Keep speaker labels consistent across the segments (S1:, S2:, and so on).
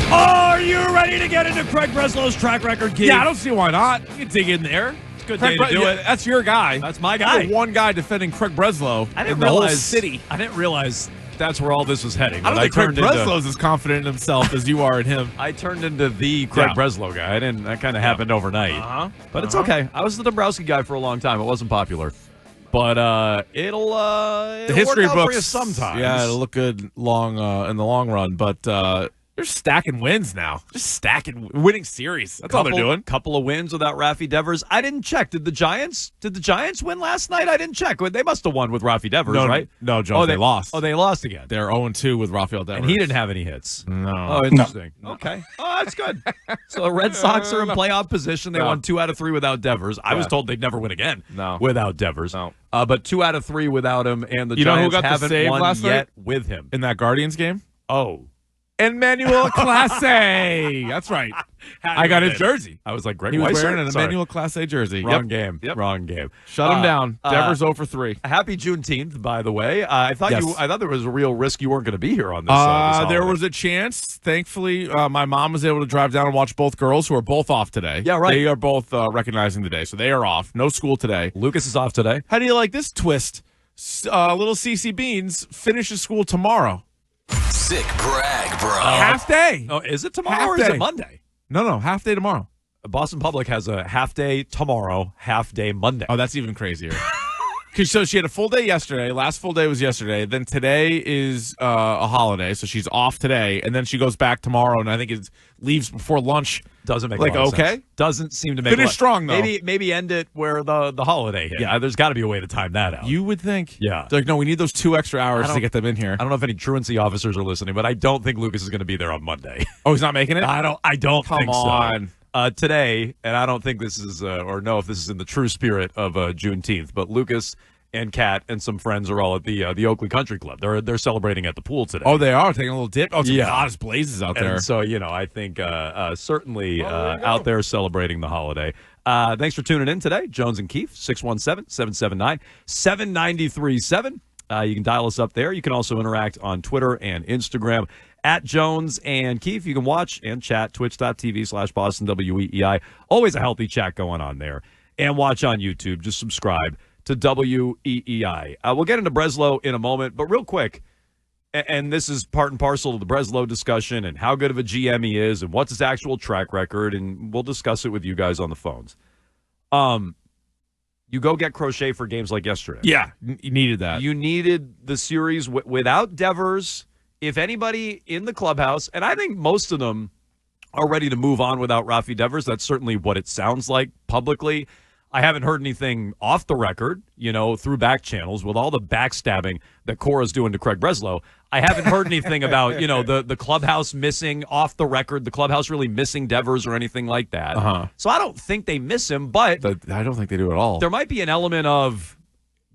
S1: Are you ready to get into Craig Breslow's track record, Keith?
S2: Yeah, I don't see why not. You can dig in there.
S1: It's a good day to do it.
S2: That's your guy.
S1: That's my guy.
S2: You're one guy defending Craig Breslow
S1: I didn't
S2: in the
S1: realize,
S2: whole city.
S1: I didn't realize that's where all this was heading.
S2: I don't think Craig Breslow's as confident in himself as you are in him.
S1: I turned into the Craig Breslow guy. That kind of happened overnight. But it's okay. I was the Dombrowski guy for a long time. It wasn't popular. But it'll
S2: The history
S1: work out
S2: books
S1: for you sometimes.
S2: Yeah, it'll look good in the long run. But they're stacking wins now. Just stacking, winning series. That's all they're doing.
S1: Couple of wins without Rafi Devers. I didn't check. Did the Giants win last night? I didn't check. They must have won with Rafi Devers, right?
S2: No, Jones. They lost.
S1: Oh, they lost again.
S2: They're 0-2 with Rafael Devers.
S1: And he didn't have any hits.
S2: No.
S1: Oh, interesting. No. Okay. Oh, that's good. So the Red Sox are in playoff position. They won 2 out of 3 without Devers. I was told they'd never win again without Devers.
S2: No.
S1: But 2 out of 3 without him, and the
S2: Giants
S1: Giants
S2: who got
S1: haven't
S2: the save
S1: won
S2: last
S1: yet
S2: night?
S1: with him.
S2: In that Guardians game?
S1: Oh.
S2: Emmanuel Clase. That's right. I got his jersey.
S1: I was like, Greg
S2: He was
S1: Weisser?
S2: wearing an
S1: Sorry.
S2: Emmanuel Clase jersey.
S1: Wrong game. Wrong game.
S2: Shut him down. Devers 0 for 3.
S1: Happy Juneteenth, by the way. I thought there was a real risk you weren't going to be here on this.
S2: There was a chance. Thankfully, my mom was able to drive down and watch both girls who are both off today.
S1: Yeah, right.
S2: They are both recognizing the day, so they are off. No school today.
S1: Lucas is off today.
S2: How do you like this twist? Little CC Beans finishes school tomorrow.
S3: Sick brag, bro.
S2: Half day.
S1: Oh, is it tomorrow or is it Monday?
S2: No, half day tomorrow.
S1: Boston Public has a half day tomorrow, half day Monday.
S2: Oh, that's even crazier. So she had a full day yesterday. Last full day was yesterday. Then today is a holiday, so she's off today, and then she goes back tomorrow. And I think it leaves before lunch.
S1: Doesn't make
S2: like
S1: a lot of
S2: okay.
S1: Sense. Doesn't seem to make
S2: finish strong though.
S1: Maybe end it where the holiday hit.
S2: Yeah,
S1: there's got to be a way to time that out.
S2: You would think.
S1: Yeah.
S2: They're like, no, we need those 2 extra hours to get them in here.
S1: I don't know if any truancy officers are listening, but I don't think Lucas is going to be there on Monday.
S2: Oh, he's not making it.
S1: I don't
S2: Come
S1: think
S2: on.
S1: so. Today, and I don't think this is or know if this is in the true spirit of Juneteenth, but Lucas and Kat and some friends are all at the Oakley Country Club. They're celebrating at the pool today.
S2: Oh, they are taking a little dip. Oh, it's hot as blazes out there.
S1: And so I think certainly out there celebrating the holiday. Thanks for tuning in today, Jones and Keefe, 617-779-7937. You can dial us up there. You can also interact on Twitter and Instagram at Jones and Keefe. You can watch and chat twitch.tv/Boston WEEI. Always a healthy chat going on there. And watch on YouTube. Just subscribe to WEEI. We'll get into Breslow in a moment, but real quick, and this is part and parcel of the Breslow discussion and how good of a GM he is and what's his actual track record, and we'll discuss it with you guys on the phones. You go get Crochet for games like yesterday.
S2: Yeah, you needed that.
S1: You needed the series without Devers. If anybody in the clubhouse, and I think most of them are ready to move on without Rafi Devers. That's certainly what it sounds like publicly. I haven't heard anything off the record, through back channels with all the backstabbing that Cora's doing to Craig Breslow. I haven't heard anything about, the clubhouse missing off the record, the clubhouse really missing Devers or anything like that. So I don't think they miss him, but
S2: I don't think they do at all.
S1: There might be an element of,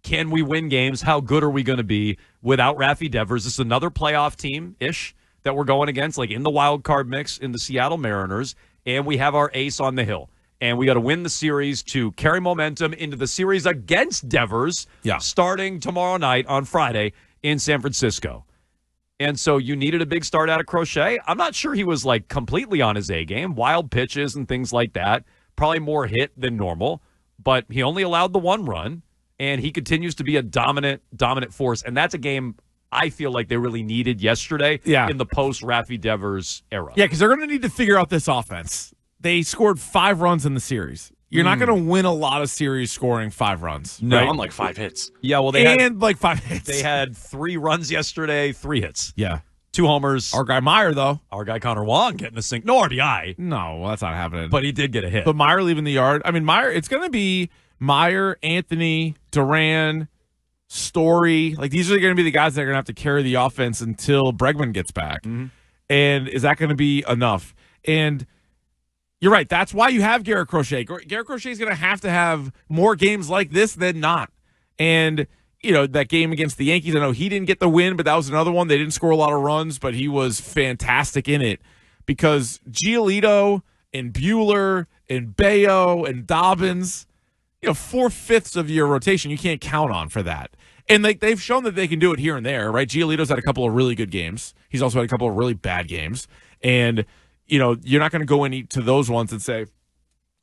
S1: can we win games? How good are we going to be without Rafi Devers? This is another playoff team-ish that we're going against, like in the wild card mix in the Seattle Mariners, and we have our ace on the hill. And we got to win the series to carry momentum into the series against Devers starting tomorrow night on Friday in San Francisco. And so you needed a big start out of Crochet. I'm not sure he was like completely on his A game. Wild pitches and things like that. Probably more hit than normal. But he only allowed the 1 run. And he continues to be a dominant force. And that's a game I feel like they really needed yesterday in the post-Rafi Devers era.
S2: Yeah, because they're going to need to figure out this offense. They scored 5 runs in the series. You're not going to win a lot of series scoring 5 runs.
S4: No,
S2: right?
S4: on like 5 hits.
S1: Yeah, well,
S2: they had 5 hits.
S1: They had 3 runs yesterday, 3 hits.
S2: Yeah.
S1: 2 homers.
S2: Our guy Meyer, though.
S1: Our guy Connor Wong getting a sink. No RBI.
S2: No, well, that's not happening.
S1: But he did get a hit.
S2: But Meyer leaving the yard. I mean, Meyer, it's going to be Meyer, Anthony, Duran, Story. Like, these are going to be the guys that are going to have to carry the offense until Bregman gets back.
S1: Mm-hmm.
S2: And is that going to be enough? And you're right. That's why you have Garrett Crochet. Garrett Crochet is going to have more games like this than not. And, that game against the Yankees, I know he didn't get the win, but that was another one. They didn't score a lot of runs, but he was fantastic in it because Giolito and Buehler and Bayo and Dobbins, 4/5 of your rotation you can't count on for that. And they've shown that they can do it here and there, right? Giolito's had a couple of really good games. He's also had a couple of really bad games. And, you're not going to go into those ones and say,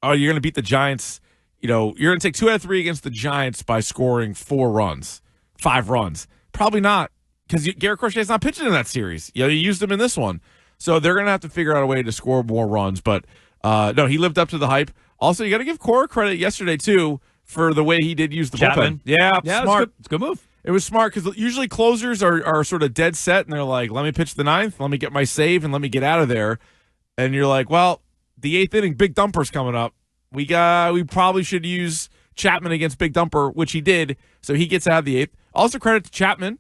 S2: oh, you're going to beat the Giants. You're going to take 2 out of 3 against the Giants by scoring 4 runs, 5 runs. Probably not, because Garrett Crochet's not pitching in that series. You used him in this one. So they're going to have to figure out a way to score more runs. But, no, he lived up to the hype. Also, you got to give Cora credit yesterday, too, for the way he did use the
S1: Chapman.
S2: bullpen. Yeah, smart.
S1: It's a good move.
S2: It was smart because usually closers are sort of dead set, and they're like, let me pitch the 9th, let me get my save, and let me get out of there. And you're like, well, the 8th inning, Big Dumper's coming up. We probably should use Chapman against Big Dumper, which he did, so he gets out of the 8th. Also credit to Chapman,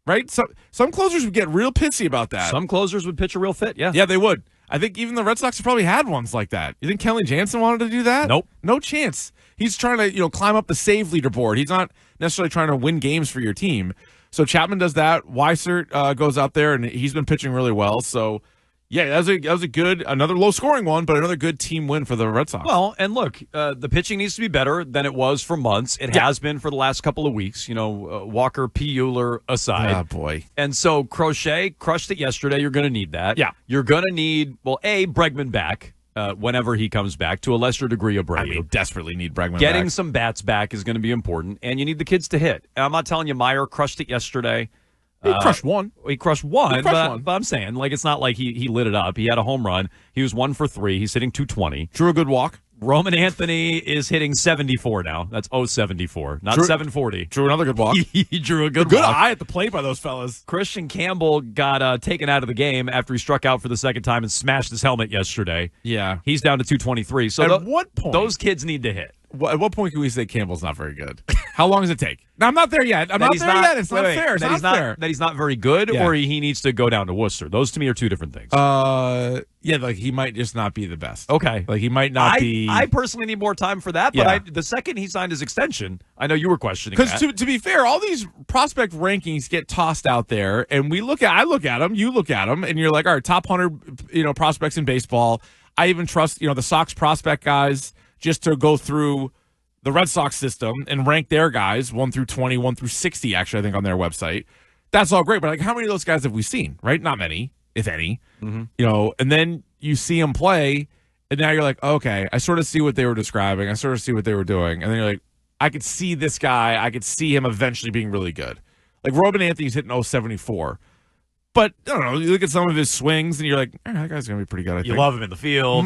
S2: right? Some closers would get real pissy about that.
S1: Some closers would pitch a real fit, yeah.
S2: Yeah, they would. I think even the Red Sox have probably had ones like that. You think Kelly Jansen wanted to do that?
S1: Nope.
S2: No chance. He's trying to, climb up the save leaderboard. He's not necessarily trying to win games for your team. So Chapman does that. Weissert goes out there, and he's been pitching really well. So, yeah, that was a good, another low-scoring one, but another good team win for the Red Sox.
S1: Well, and look, the pitching needs to be better than it was for months. It has been for the last couple of weeks, Walker, P. Euler aside.
S2: Oh, boy.
S1: And so Crochet crushed it yesterday. You're going to need that.
S2: Yeah.
S1: You're going to need, Bregman back whenever he comes back, to a lesser degree of Abreu.
S2: I mean, desperately need Bregman
S1: Getting
S2: back.
S1: some bats back is going to be important, and you need the kids to hit. And I'm not telling you Meyer crushed it yesterday.
S2: He crushed one.
S1: He crushed one,
S2: one.
S1: But I'm saying, it's not like he lit it up. He had a home run. He was 1 for 3. He's hitting 220.
S2: Drew a good walk.
S1: Roman Anthony is hitting 74 now. That's 074, not 740.
S2: Drew another good walk.
S1: He drew a good
S2: Good
S1: walk.
S2: eye at the plate by those fellas.
S1: Christian Campbell got taken out of the game after he struck out for the second time and smashed his helmet yesterday.
S2: Yeah.
S1: He's down to 223. So
S2: At what point?
S1: Those kids need to hit.
S2: At what point can we say Campbell's not very good? How long does it take? No, I'm not there yet. It's not fair. It's not fair.
S1: That he's not very good,
S2: Yeah.
S1: or he needs to go down to Worcester. Those to me are two different things.
S2: Yeah, he might just not be the best.
S1: Okay.
S2: He might not be.
S1: I personally need more time for that, but the second he signed his extension, I know you were questioning that.
S2: Because to be fair, all these prospect rankings get tossed out there, and I look at them, you look at them, and you're like, all right, top 100, prospects in baseball. I even trust, the Sox prospect guys just to go through the Red Sox system and rank their guys 1 through 20, 1 through 60, actually, I think, on their website. That's all great, but how many of those guys have we seen, right? Not many, if any. Mm-hmm. And then you see them play, and now you're like, okay, I sort of see what they were describing. I sort of see what they were doing. And then you're like, I could see this guy. I could see him eventually being really good. Like Robin Anthony's hitting 074. But, I don't know, you look at some of his swings, and you're like, that guy's going to be pretty good, I think.
S1: You love him in the field.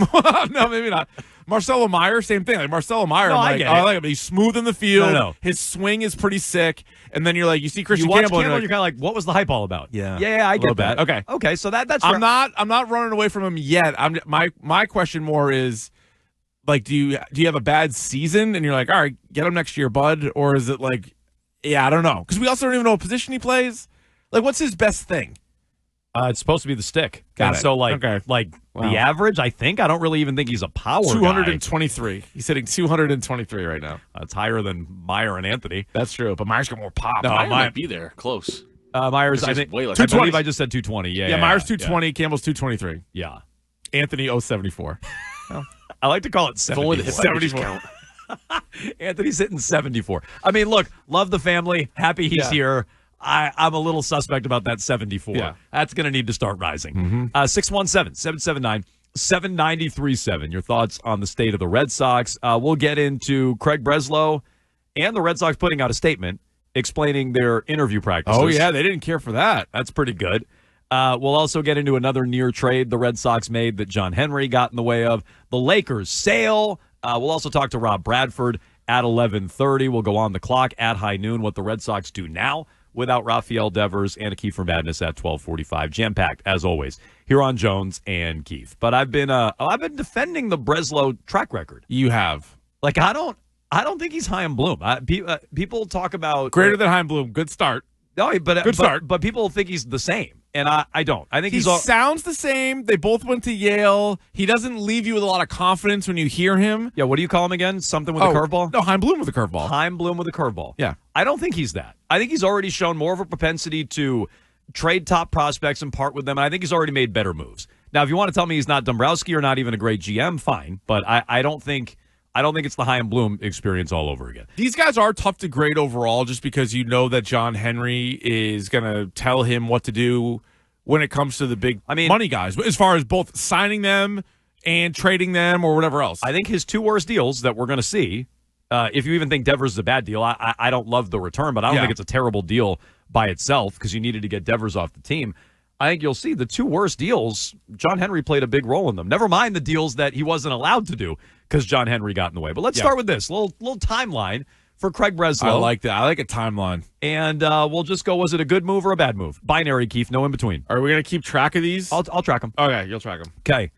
S2: No, maybe not. Marcelo Meyer, same thing. Like Marcelo Meyer,
S1: No,
S2: I like him. He's smooth in the field.
S1: No.
S2: His swing is pretty sick. And then you're like, you see Christian
S1: You watch
S2: Campbell,
S1: Campbell,
S2: and
S1: you're kind of like, what was the hype all about?
S2: Yeah.
S1: Yeah, I get that.
S2: Okay,
S1: so that's
S2: I'm not running away from him yet. My question more is, like, do you have a bad season and you're like, all right, get him next year, bud? Or is it like, I don't know. Because we also don't even know what position he plays. Like, what's his best thing?
S1: It's supposed to be the stick.
S2: Got it.
S1: So,
S2: Wow.
S1: the average, I think, I don't really even think he's a power
S2: 223. He's hitting 223 right now.
S1: That's higher than Meyer and Anthony.
S2: That's true, but Meyer's got more pop.
S1: No,
S4: Meyer might be there, close.
S1: Myers, I
S4: He's
S1: think,
S4: way less.
S1: I believe I just said 220. Yeah,
S2: Myers 220, Campbell's 223.
S1: Yeah.
S2: Anthony 074.
S1: I like to call it
S4: If only the
S1: 74.
S4: hit pitches count.
S1: Anthony's hitting 74. I mean, look, love the family. Happy he's here. I'm a little suspect about that 74.
S2: Yeah.
S1: That's going to need to start rising. 617-779-7937. Your thoughts on the state of the Red Sox. We'll get into Craig Breslow and the Red Sox putting out a statement explaining their interview practices.
S2: Oh, yeah, they didn't care for that.
S1: That's pretty good. We'll also get into another near trade the Red Sox made that John Henry got in the way of. The Lakers sale. We'll also talk to Rob Bradford at 11:30. We'll go on the clock at high noon what the Red Sox do now without Rafael Devers and a Keefe for Madness at 12:45. Jam-packed, as always, here on Jones and Keefe. But I've been defending the Breslow track record.
S2: You have.
S1: Like, I don't think he's Chaim Bloom. People talk about
S2: Greater than Chaim Bloom. Good start.
S1: No, but
S2: Good start.
S1: But people think he's the same, and I don't. I think
S2: He sounds the same. They both went to Yale. He doesn't leave you with a lot of confidence when you hear him.
S1: Yeah, what do you call him again? Something with a curveball?
S2: No, Chaim Bloom with a curveball.
S1: Chaim Bloom with a curveball.
S2: Yeah.
S1: I don't think he's that. I think he's already shown more of a propensity to trade top prospects and part with them, and I think he's already made better moves. Now, if you want to tell me he's not Dombrowski or not even a great GM, fine, but I don't think I don't think it's the Chaim Bloom experience all over again.
S2: These guys are tough to grade overall just because you know that John Henry is going to tell him what to do when it comes to the big money guys, as far as both signing them and trading them or whatever else.
S1: I think his two worst deals that we're going to see, if you even think Devers is a bad deal, I don't love the return, but I don't think it's a terrible deal by itself because you needed to get Devers off the team. I think you'll see the two worst deals, John Henry played a big role in them. Never mind the deals that he wasn't allowed to do because John Henry got in the way. But let's start with this little timeline for Craig Breslow.
S2: I like that. I like a timeline.
S1: And we'll just go, was it a good move or a bad move? Binary, Keefe, no in between.
S2: Are we going to keep track of these?
S1: I'll track them.
S2: Okay, you'll track them.
S1: Okay.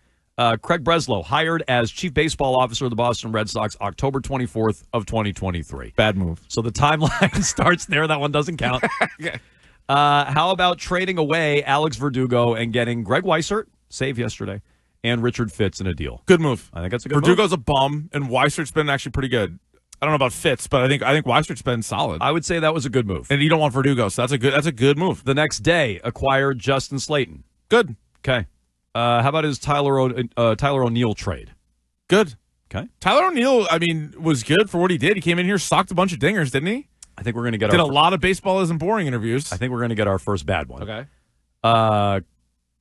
S1: Craig Breslow, hired as chief baseball officer of the Boston Red Sox, October 24th of 2023.
S2: Bad move.
S1: So the timeline starts there. That one doesn't count.
S2: Okay.
S1: How about trading away Alex Verdugo and getting Greg Weissert, save yesterday, and Richard Fitz in a deal?
S2: Good move.
S1: I think that's a good move.
S2: Verdugo's a bum, and Weissert's been actually pretty good. I don't know about Fitz, but I think Weisert's been solid.
S1: I would say that was a good move.
S2: And you don't want Verdugo, so that's a good move.
S1: The next day, acquired Justin Slayton.
S2: Good.
S1: Okay. How about his Tyler O'Neill trade?
S2: Good.
S1: Okay.
S2: Tyler O'Neill, was good for what he did. He came in here, socked a bunch of dingers, didn't he?
S1: I think we're going to get
S2: a lot of baseball isn't boring interviews.
S1: I think we're going to get our first bad one.
S2: Okay.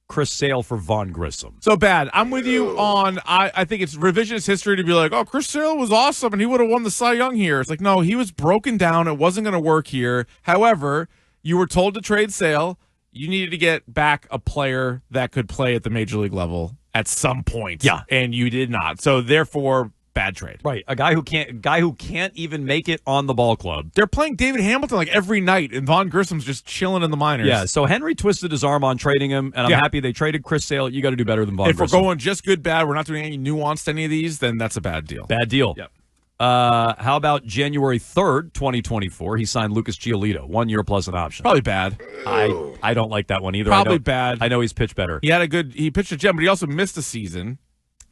S1: Chris Sale for Vaughn Grissom.
S2: So bad. I'm with you on, I think it's revisionist history to be like, oh, Chris Sale was awesome and he would have won the Cy Young here. It's like, no, he was broken down. It wasn't going to work here. However, you were told to trade Sale. You needed to get back a player that could play at the major league level at some point.
S1: Yeah.
S2: And you did not. So therefore, bad trade.
S1: Right. A guy who can't even make it on the ball club.
S2: They're playing David Hamilton like every night, and Vaughn Grissom's just chilling in the minors.
S1: Yeah, so Henry twisted his arm on trading him, and I'm happy they traded Chris Sale. You got to do better than Vaughn Grissom.
S2: If we're going just good, bad, we're not doing any nuance to any of these, then that's a bad deal.
S1: Bad deal.
S2: Yep.
S1: How about January 3rd, 2024? He signed Lucas Giolito, 1 year plus an option.
S2: Probably bad.
S1: I don't like that one either.
S2: Probably bad.
S1: I know he's pitched better.
S2: He pitched a gem, but he also missed a season.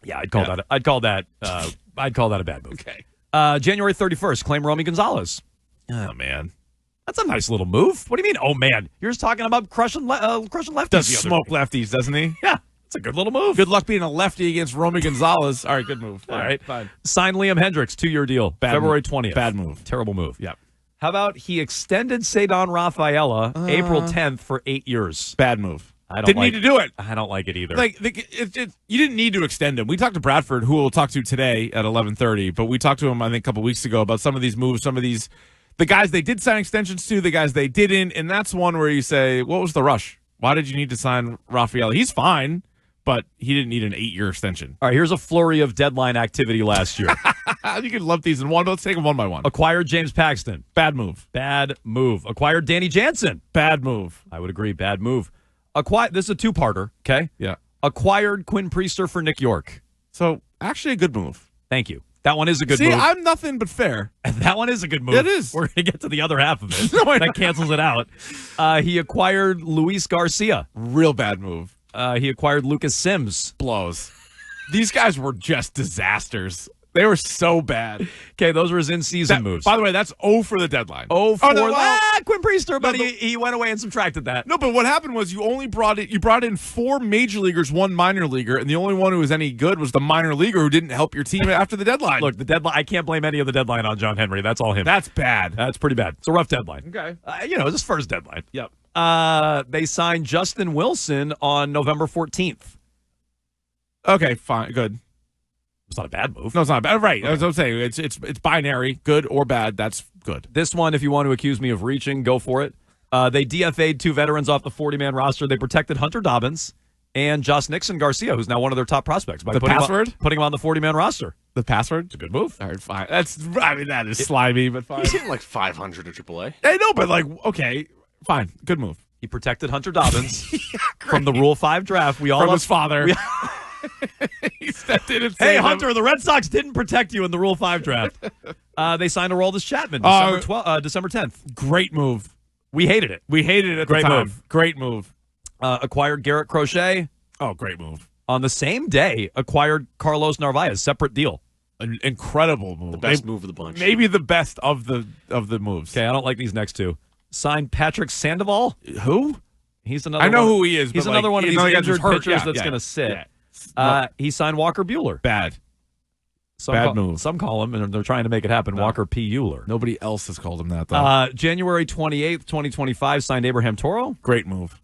S1: Yeah, I'd call that a bad move.
S2: Okay.
S1: January 31st, claim Romy Gonzalez.
S2: Oh man,
S1: that's a nice little move. What do you mean? Oh man, you're just talking about crushing lefties.
S2: Does smoke lefties, doesn't he?
S1: Yeah, it's a good little move.
S2: Good luck being a lefty against Romy Gonzalez. All right, good move.
S1: All right,
S2: fine.
S1: Sign Liam Hendricks, 2-year deal, February 20th.
S2: Bad move.
S1: Terrible move.
S2: Yep.
S1: How about he extended Cedon Rafaela April 10th for 8 years?
S2: Bad move.
S1: Didn't
S2: need to do it.
S1: I don't like it either.
S2: You didn't need to extend him. We talked to Bradford, who we'll talk to today at 11:30. But we talked to him, I think, a couple weeks ago about some of these moves, the guys they did sign extensions to, the guys they didn't, and that's one where you say, what was the rush? Why did you need to sign Rafael? He's fine, but he didn't need an 8-year extension.
S1: All right, here's a flurry of deadline activity last year.
S2: You can lump these in one, but let's take them one by one.
S1: Acquired James Paxton.
S2: Bad move.
S1: Bad move. Acquired Danny Jansen.
S2: Bad move.
S1: I would agree. Bad move. This is a two-parter, okay?
S2: Yeah.
S1: Acquired Quinn Priester for Nick York.
S2: So, actually a good move.
S1: Thank you. That one is a good
S2: move.
S1: move.
S2: See, I'm nothing but fair.
S1: That one is a good move.
S2: It is.
S1: We're going to get to the other half of it.
S2: No,
S1: that cancels it out. He acquired Luis Garcia.
S2: Real bad move.
S1: He acquired Lucas Sims.
S2: Blows. These guys were just disasters. They were so bad.
S1: Okay, those were his in-season moves.
S2: By the way, that's 0 for the deadline.
S1: Oh, for Quinn Priester, but he went away and subtracted that.
S2: No, but what happened was you brought in 4 major leaguers, 1 minor leaguer, and the only one who was any good was the minor leaguer who didn't help your team after the deadline.
S1: Look, the deadline. I can't blame any of the deadline on John Henry. That's all him.
S2: That's bad.
S1: That's pretty bad. It's a rough deadline.
S2: Okay.
S1: It's his first deadline.
S2: Yep.
S1: They signed Justin Wilson on November 14th.
S2: Okay, fine, good.
S1: It's not a bad move.
S2: No, it's not bad. Right. Okay. As I'm saying, it's binary, good or bad. That's good.
S1: This one, if you want to accuse me of reaching, go for it. They DFA'd 2 veterans off the 40-man roster. They protected Hunter Dobbins and Josh Nixon Garcia, who's now one of their top prospects, by putting him on the 40-man roster.
S2: The password?
S1: It's a good move.
S2: All right, fine. That is slimy, but fine.
S4: He's hitting like 500 at AAA.
S2: I know, but okay, fine. Good move.
S1: He protected Hunter Dobbins from the Rule 5 draft.
S2: From his father. He stepped in and said,
S1: "Hey, Hunter, the Red Sox didn't protect you in the Rule 5 draft." They signed Aroldis Chapman December 10th.
S2: Great move.
S1: We hated it.
S2: At the time. Great move.
S1: Acquired Garrett Crochet.
S2: Oh, great move.
S1: On the same day, acquired Carlos Narvaez. Separate deal.
S2: An incredible move.
S4: The best move of the bunch.
S2: Maybe the best of the moves.
S1: Okay, I don't like these next two. Signed Patrick Sandoval.
S2: Who?
S1: He's another.
S2: I know who he is.
S1: He's another one of these injured pitchers that's going to sit. He signed Walker Buehler.
S2: Bad. Bad move.
S1: Some call him, and they're trying to make it happen, Walker P. Euler.
S2: Nobody else has called him that, though.
S1: January 28th, 2025, signed Abraham Toro.
S2: Great move.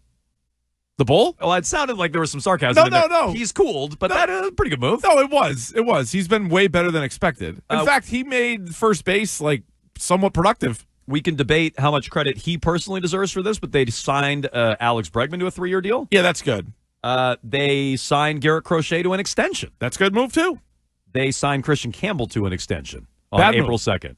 S2: The Bull?
S1: Well, it sounded like there was some sarcasm.
S2: No.
S1: He's cooled, but that is a pretty good move.
S2: No, it was. He's been way better than expected. In fact, he made first base, somewhat productive.
S1: We can debate how much credit he personally deserves for this, but they signed Alex Bregman to a 3-year deal.
S2: Yeah, that's good.
S1: They signed Garrett Crochet to an extension.
S2: That's a good move, too.
S1: They signed Christian Campbell to an extension on
S2: Bad
S1: April
S2: move.
S1: 2nd.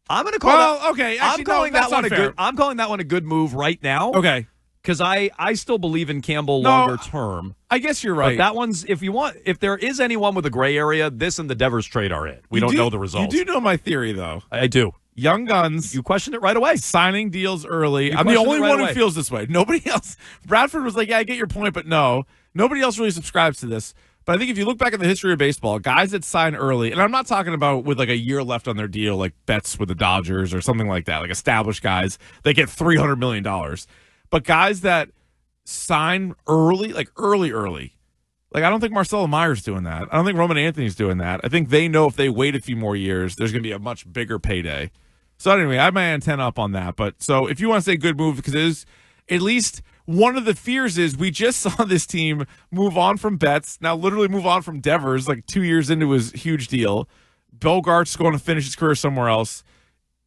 S1: I'm going to call that.
S2: Okay.
S1: I'm calling that one a good. I'm calling that one a good move right now.
S2: Okay.
S1: Because I still believe in Campbell longer term.
S2: I guess you're right.
S1: But that one's, if there is anyone with a gray area, this and the Devers trade are it. We don't know the results.
S2: You do know my theory, though.
S1: I do.
S2: Young guns.
S1: You questioned it right away.
S2: Signing deals early.
S1: You
S2: I'm the
S1: questioned
S2: only
S1: it right
S2: one
S1: away.
S2: who feels this way. Nobody else. Bradford was like, yeah, I get your point, but no. Nobody else really subscribes to this. But I think if you look back at the history of baseball, guys that sign early, and I'm not talking about with a year left on their deal, like Betts with the Dodgers or something like that, like established guys, they get $300 million. But guys that sign early, early. I don't think Marcelo Meyer's doing that. I don't think Roman Anthony's doing that. I think they know if they wait a few more years, there's going to be a much bigger payday. So anyway, I have my antenna up on that. But so if you want to say good move, because it is at least one of the fears is we just saw this team move on from Betts, now literally move on from Devers 2 years into his huge deal. Bogart's going to finish his career somewhere else.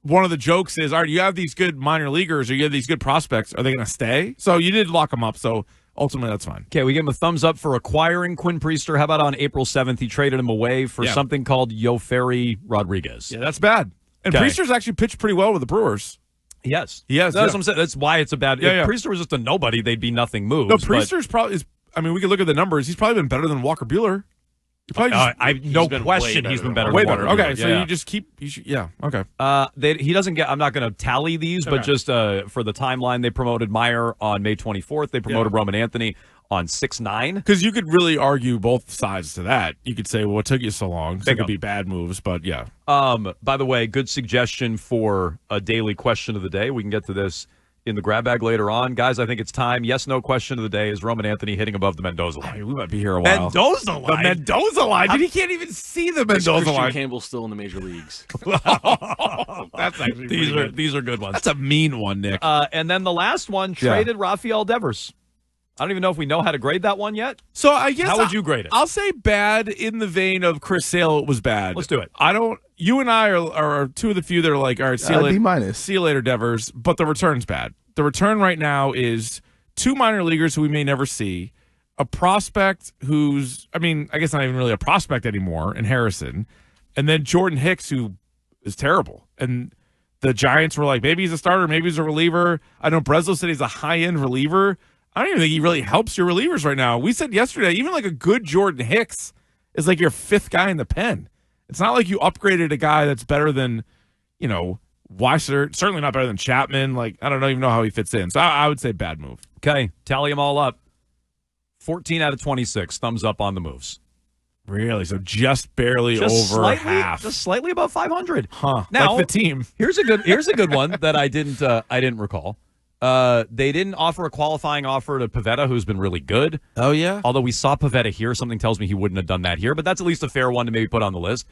S2: One of the jokes is, all right, you have these good minor leaguers or you have these good prospects. Are they going to stay? So you did lock them up. So ultimately, that's fine.
S1: Okay, we give him a thumbs up for acquiring Quinn Priester. How about on April 7th, he traded him away for something called Yoferi Rodriguez.
S2: Yeah, that's bad. And Priester's actually pitched pretty well with the Brewers.
S1: Yes.
S2: Yes.
S1: That's what I'm saying. That's why it's a bad. If Priester was just a nobody, they'd be nothing moves.
S2: No, Priester's probably is. I mean, we could look at the numbers. He's probably been better than Walker Buehler.
S1: No question he's been better.
S2: Way
S1: than
S2: better.
S1: Walker
S2: Okay,
S1: Buehler.
S2: so you just keep. Okay.
S1: He doesn't get. I'm not going to tally these, but just for the timeline, they promoted Meyer on May 24th. They promoted Roman Anthony on 6/9.
S2: Because you could really argue both sides to that. You could say, well, what took you so long? So it could be bad moves, but yeah.
S1: By the way, good suggestion for a daily question of the day. We can get to this in the grab bag later on. Guys, I think it's time. Yes, no question of the day is Roman Anthony hitting above the Mendoza line.
S2: I mean, we might be here a while.
S1: Mendoza line?
S2: The Mendoza line? Dude, he can't even see the Mendoza
S4: Christian
S2: line.
S4: Campbell's still in the major leagues.
S2: That's actually
S1: These are good ones.
S2: That's a mean one, Nick.
S1: And then the last one, traded Rafael Devers. I don't even know if we know how to grade that one yet.
S2: So I guess
S1: how would you grade it?
S2: I'll say bad in the vein of Chris Sale was bad.
S1: Let's do it.
S2: You and I are two of the few that are like, all right, see you later.
S5: D-.
S2: See you later, Devers. But the return's bad. The return right now is two minor leaguers who we may never see, a prospect who's, I guess not even really a prospect anymore in Harrison, and then Jordan Hicks, who is terrible. And the Giants were like, maybe he's a starter, maybe he's a reliever. I know Breslow said he's a high-end reliever. I don't even think he really helps your relievers right now. We said yesterday, even a good Jordan Hicks is like your fifth guy in the pen. It's not like you upgraded a guy that's better than, Weissert, certainly not better than Chapman. I don't even know how he fits in. So I would say bad move.
S1: Okay, tally them all up. 14 out of 26. Thumbs up on the moves.
S2: Really? So just barely over half.
S1: Just slightly above 500.
S2: Huh.
S1: Now,
S2: like the team.
S1: Here's a good one that I didn't recall. They didn't offer a qualifying offer to Pivetta, who's been really good.
S2: Oh, yeah?
S1: Although we saw Pivetta here. Something tells me he wouldn't have done that here, but that's at least a fair one to maybe put on the list.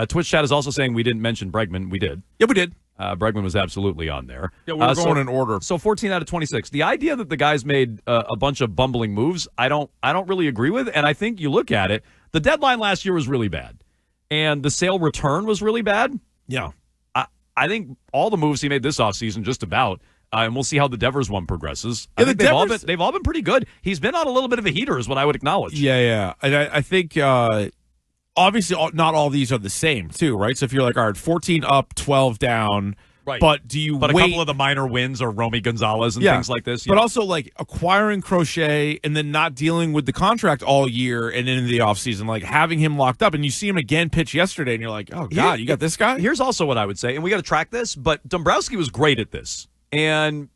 S1: Twitch chat is also saying we didn't mention Bregman. We did.
S2: Yeah, we did.
S1: Bregman was absolutely on there.
S2: Yeah, we were going in order.
S1: So 14 out of 26. The idea that the guys made a bunch of bumbling moves, I don't really agree with. And I think you look at it, the deadline last year was really bad, and the Sale return was really bad.
S2: Yeah,
S1: I think all the moves he made this offseason, just about. And we'll see how the Devers one progresses.
S2: Yeah,
S1: I think they've all been pretty good. He's been on a little bit of a heater, is what I would acknowledge.
S2: Yeah. And I think obviously not all these are the same, too, right? So if you're like, all right, 14 up, 12 down,
S1: right?
S2: But do you?
S1: But
S2: wait?
S1: A couple of the minor wins are Romy Gonzalez and things like this.
S2: But also acquiring Crochet and then not dealing with the contract all year and into the offseason, having him locked up, and you see him again pitch yesterday, and you're like, oh God, you got this guy.
S1: Here's also what I would say, and we got to track this. But Dombrowski was great at this. And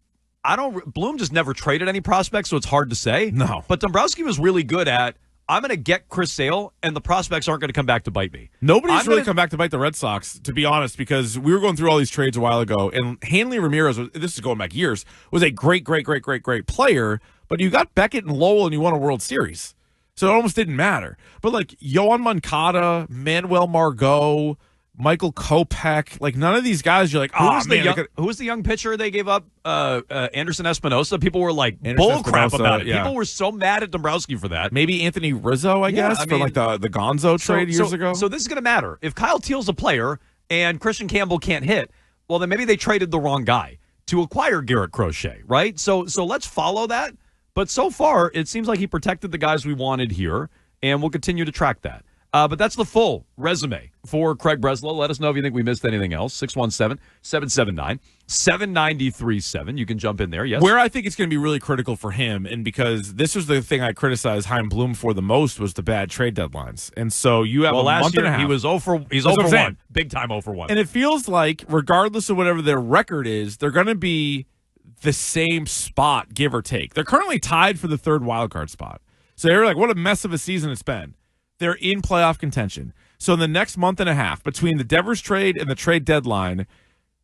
S1: Bloom just never traded any prospects, so it's hard to say.
S2: No.
S1: But Dombrowski was really good at, I'm going to get Chris Sale, and the prospects aren't going to come back to bite me.
S2: Nobody's really come back to bite the Red Sox, to be honest, because we were going through all these trades a while ago, and Hanley Ramirez, this is going back years, was a great player, but you got Beckett and Lowell, and you won a World Series. So it almost didn't matter. But like Yohan Moncada, Manuel Margot, Michael Kopech, like none of these guys, you're like,
S1: Who
S2: oh,
S1: was
S2: man.
S1: who was the young pitcher they gave up? Anderson Espinosa. People were like
S2: Anderson
S1: bull crap
S2: Espinosa,
S1: about it.
S2: yeah.
S1: People were so mad at Dombrowski for that.
S2: Maybe Anthony Rizzo, I guess, for like the Gonzo trade years ago.
S1: So this is going to matter. If Kyle Teal's a player and Christian Campbell can't hit, well, then maybe they traded the wrong guy to acquire Garrett Crochet, right? So let's follow that. But so far, it seems like he protected the guys we wanted here, and we'll continue to track that. But that's the full resume for Craig Breslow. Let us know if you think we missed anything else. 617-779-7937. You can jump in there. Yes.
S2: Where I think it's going to be really critical for him, and because this was the thing I criticized Chaim Bloom for the most, was the bad trade deadlines. And so you have a
S1: last
S2: month
S1: year,
S2: and a half.
S1: he's 0 for 1. Big time 0 for 1.
S2: And it feels like, regardless of whatever their record is, they're going to be the same spot, give or take. They're currently tied for the third wildcard spot. So you're like, what a mess of a season it's been. They're in playoff contention. So in the next month and a half, between the Devers trade and the trade deadline,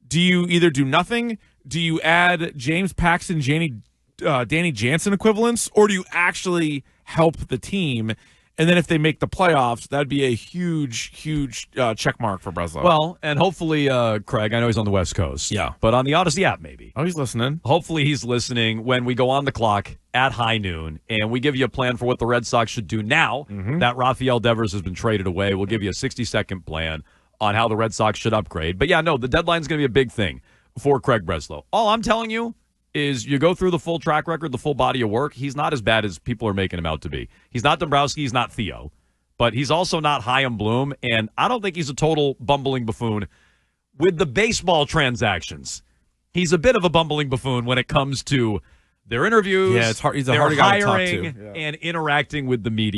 S2: do you either do nothing, do you add James Paxton, Danny Jansen equivalents, or do you actually help the team? And then if they make the playoffs, that'd be a huge, huge check mark for Breslow.
S1: Well, and hopefully, Craig, I know he's on the West Coast.
S2: Yeah.
S1: But on the Odyssey app, maybe.
S2: Oh, he's listening.
S1: Hopefully he's listening when we go on the clock at high noon, and we give you a plan for what the Red Sox should do now that Rafael Devers has been traded away. We'll give you a 60-second plan on how the Red Sox should upgrade. But, yeah, no, the deadline's going to be a big thing for Craig Breslow. All I'm telling you is you go through the full track record, the full body of work. He's not as bad as people are making him out to be. He's not Dombrowski. He's not Theo. But he's also not Chaim Bloom, and I don't think he's a total bumbling buffoon with the baseball transactions. He's a bit of a bumbling buffoon when it comes to their interviews,
S2: Yeah, it's hard. He's a
S1: their
S2: hard guy to talk
S1: hiring,
S2: to. Yeah.
S1: and interacting with the media.